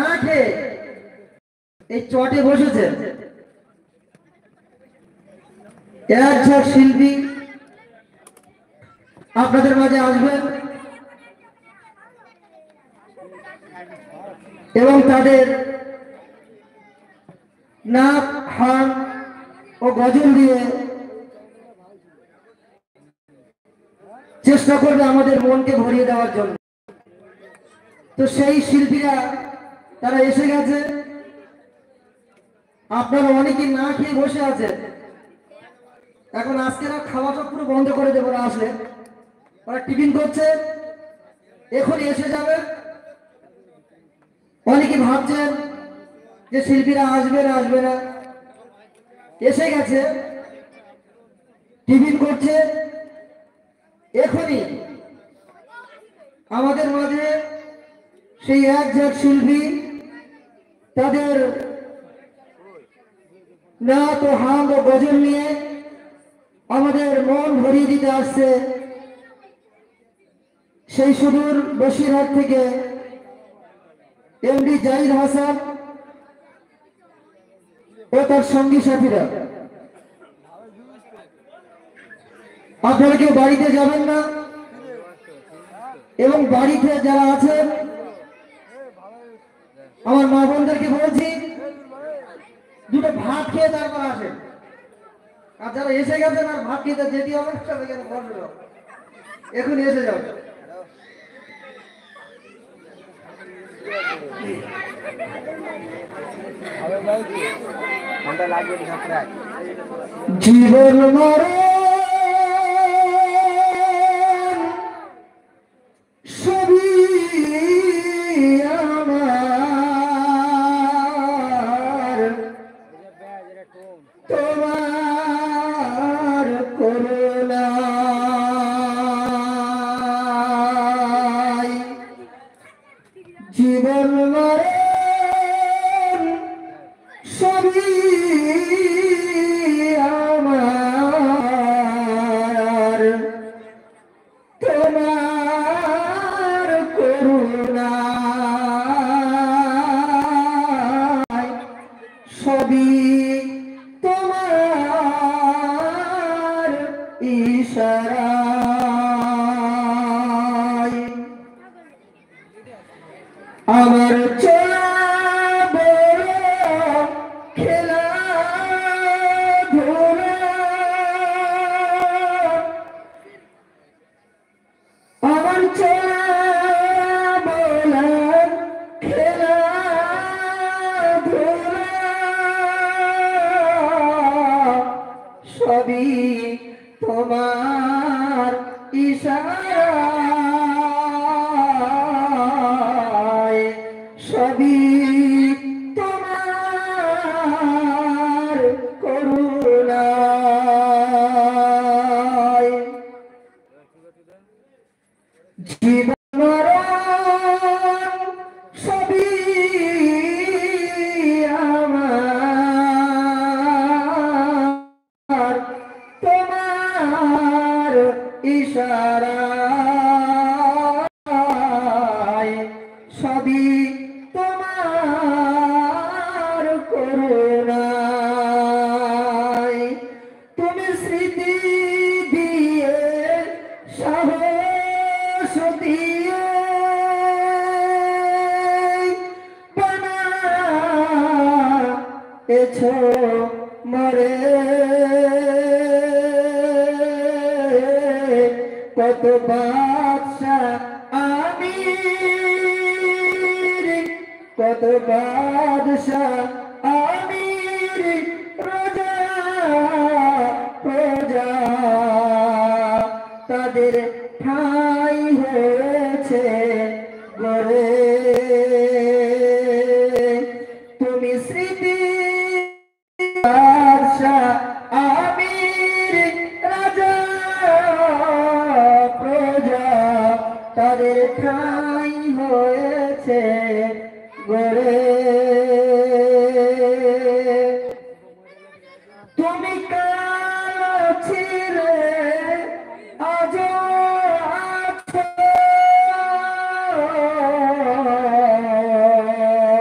না খেয়ে এই চটে বসেছেন। এক ঝাঁক শিল্পী আপনাদের মাঝে আসবেন এবং তাদের নাক, হান ও গজল দিয়ে চেষ্টা করবে আমাদের মনকে ভরিয়ে দেওয়ার জন্য। তো সেই শিল্পীরা তারা এসে গেছে। আপনারা অনেকেই না খেয়ে বসে আছেন। এখন আজকে খাওয়া সব পুরো বন্ধ করে দেবো। আসলে ওরা টিফিন করছে, এখনই এসে যাবে। অনেকে ভাবছেন যে শিল্পীরা আসবে না আসবে না, এসে গেছে, টিফিন করছে। এখনই আমাদের মাঝে সেই এক ঝাঁক শিল্পী তাদের নাচ ও হাম ও গজল নিয়ে আমাদের মন ভরিয়ে দিতে আসছে। সেই সুদূর বসিরহাট থেকে এমডি জাহিদ হাসান ও তার সঙ্গী সাথীরা। আপনারা কেউ বাড়িতে যাবেন না এবং বাড়িতে যারা আছেন আমার মা বোনদেরকে বলছি দুটো ভাত খেয়ে তারপর আসেন। আর যারা এসে গেছেন আর ভাত খেতে যেতে হবে এখন এসে যাও। জীবন মরে সবই আমার, তোমার করুণায়। জীবন মরে সবই আমার, তোমার করুণায়। সবই তোমার ইশারায়। আমার চলা বড় খেলা ধরা, আমার চলা বলা খেলা ধরা, সবই তোমার ইশারায়। সবই তোমার করুণায়। জীবন মরণ সবই আমার, তোমার ইশারায়। সবই তোমার করুণায়। তুমি স্মৃতি দিয়ে সাহস দিয়ে বানায়েছো মরে কত বাদশাহ আমির, কত বাদশাহ আমির, রাজা প্রজা তাদের ঠাঁই হয়েছে গড়ে। তুমি স্মৃতি বাদশাহ আমির, রাজা প্রজা তাদের ঠাঁই হয়েছে গড়ে।